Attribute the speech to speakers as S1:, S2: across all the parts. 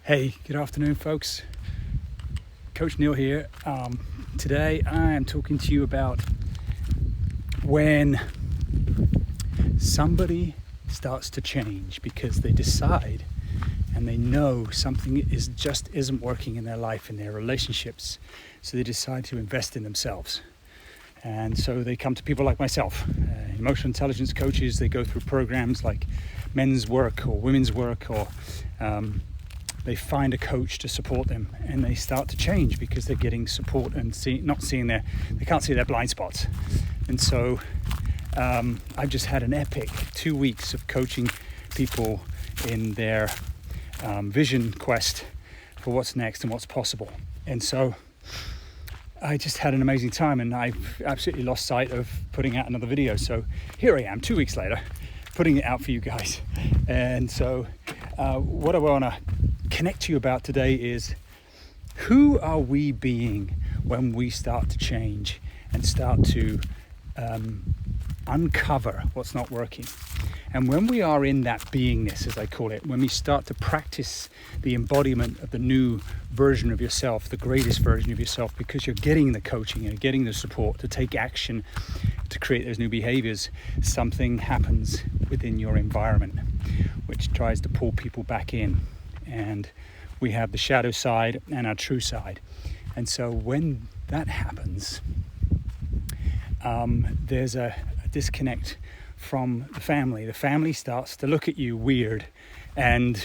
S1: Hey, good afternoon, folks. Coach Neil here. Today I am talking to you about when somebody starts to change because they decide and they know something isn't working in their life, in their relationships, so they decide to invest in themselves. And so they come to people like myself, emotional intelligence coaches. They go through programs like men's work or women's work, or they find a coach to support them, and they start to change because they're getting support and they can't see their blind spots. And so I've just had an epic 2 weeks of coaching people in their vision quest for what's next and what's possible. And so I just had an amazing time, and I've absolutely lost sight of putting out another video. So here I am 2 weeks later, putting it out for you guys. And so what I want to connect to you about today is, who are we being when we start to change and start to uncover what's not working? And when we are in that beingness, as I call it, when we start to practice the embodiment of the new version of yourself, the greatest version of yourself, because you're getting the coaching and getting the support to take action to create those new behaviors, something happens within your environment which tries to pull people back in. And we have the shadow side and our true side. And so when that happens, there's a disconnect from the family. The family starts to look at you weird and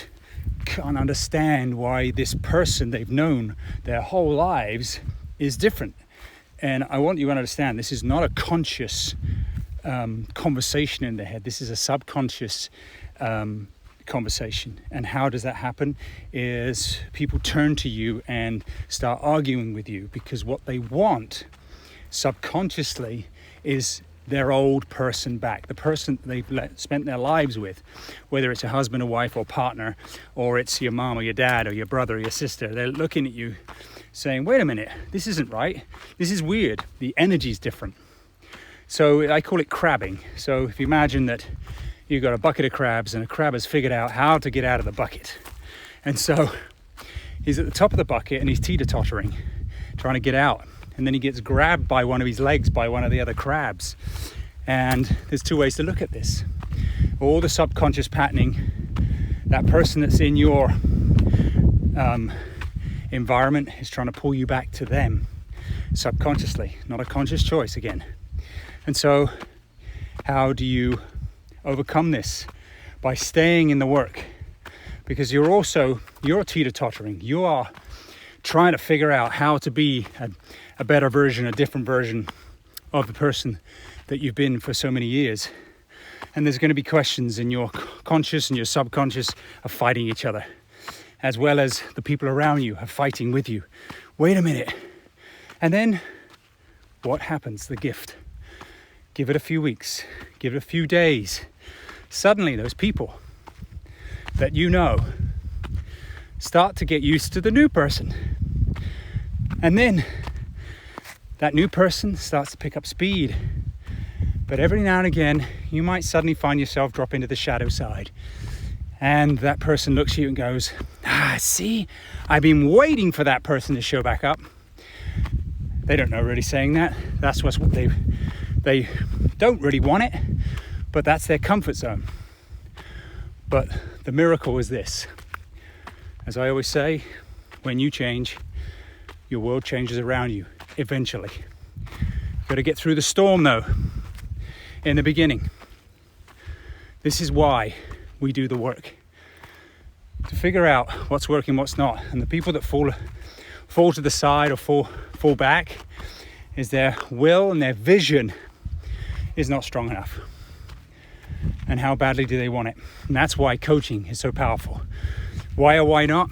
S1: can't understand why this person they've known their whole lives is different. And I want you to understand, this is not a conscious conversation in their head. This is a subconscious conversation. And how does that happen? Is people turn to you and start arguing with you because what they want subconsciously is their old person back, the person they've spent their lives with, whether it's a husband or wife or partner, or it's your mom or your dad or your brother or your sister. They're looking at you saying, wait a minute, this isn't right, this is weird, the energy's different. So I call it crabbing. So if you imagine that you've got a bucket of crabs and a crab has figured out how to get out of the bucket, and so he's at the top of the bucket and he's teeter-tottering, trying to get out. And then he gets grabbed by one of his legs by one of the other crabs. And there's two ways to look at this. All the subconscious patterning, that person that's in your environment is trying to pull you back to them subconsciously, not a conscious choice again. And so how do you overcome this? By staying in the work, because you're teeter-tottering. You are trying to figure out how to be a better version, a different version of the person that you've been for so many years. And there's going to be questions, in your conscious and your subconscious are fighting each other, as well as the people around you are fighting with you. Wait a minute. And then what happens? The gift. Give it a few weeks, give it a few days. Suddenly those people that you know start to get used to the new person. And then that new person starts to pick up speed. But every now and again, you might suddenly find yourself drop into the shadow side. And that person looks at you and goes, see, I've been waiting for that person to show back up. They don't know really saying that. That's what they don't really want it, but that's their comfort zone. But the miracle is this. As I always say, when you change, your world changes around you eventually. You've got to get through the storm though, in the beginning. This is why we do the work, to figure out what's working, what's not. And the people that fall to the side or fall back is their will and their vision is not strong enough. And how badly do they want it? And that's why coaching is so powerful. Why or why not?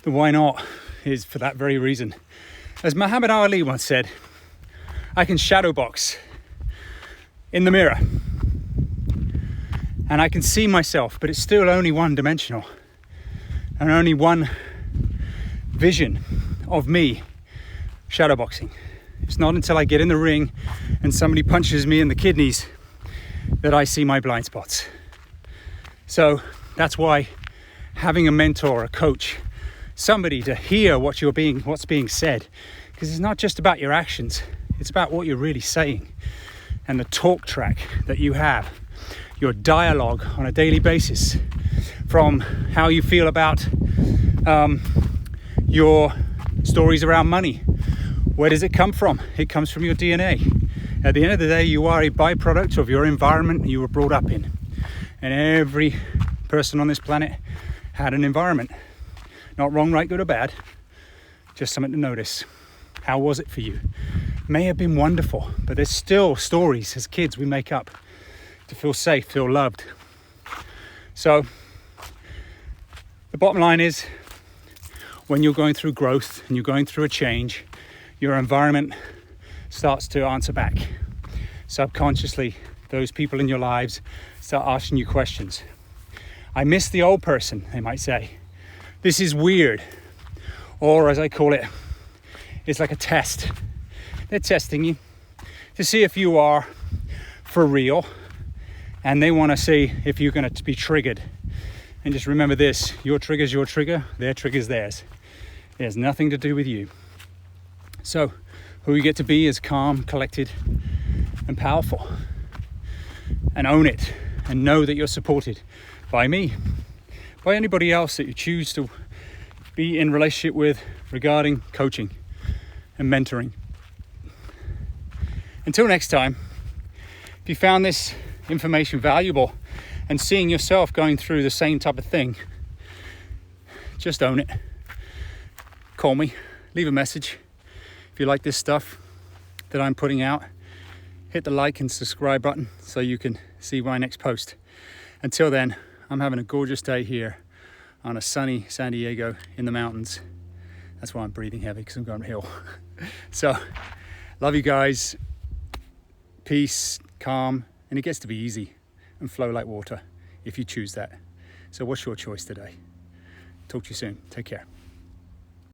S1: The why not is for that very reason. As Muhammad Ali once said, I can shadow box in the mirror and I can see myself, but it's still only one dimensional and only one vision of me shadowboxing. It's not until I get in the ring and somebody punches me in the kidneys that I see my blind spots. So that's why having a mentor, a coach, somebody to hear what's being said, because it's not just about your actions, it's about what you're really saying, and the talk track that you have, your dialogue on a daily basis, from how you feel about your stories around money. Where does it come from? It comes from your DNA. At the end of the day, you are a byproduct of your environment you were brought up in. And every person on this planet had an environment. Not wrong, right, good or bad, just something to notice. How was it for you? May have been wonderful, but there's still stories as kids we make up to feel safe, feel loved. So the bottom line is, when you're going through growth and you're going through a change, your environment starts to answer back. Subconsciously, those people in your lives start asking you questions. I miss the old person, they might say. This is weird. Or as I call it, it's like a test. They're testing you to see if you are for real, and they want to see if you're going to be triggered. And just remember this, your trigger's your trigger, their trigger's theirs. It has nothing to do with you. So who you get to be is calm, collected, and powerful. And own it, and know that you're supported by me, by anybody else that you choose to be in relationship with regarding coaching and mentoring. Until next time, if you found this information valuable and seeing yourself going through the same type of thing, just own it. Call me, leave a message. If you like this stuff that I'm putting out, hit the like and subscribe button so you can see my next post. Until then, I'm having a gorgeous day here on a sunny San Diego in the mountains. That's why I'm breathing heavy, because I'm going uphill. So, love you guys. Peace, calm, and it gets to be easy and flow like water if you choose that. So what's your choice today? Talk to you soon. Take care.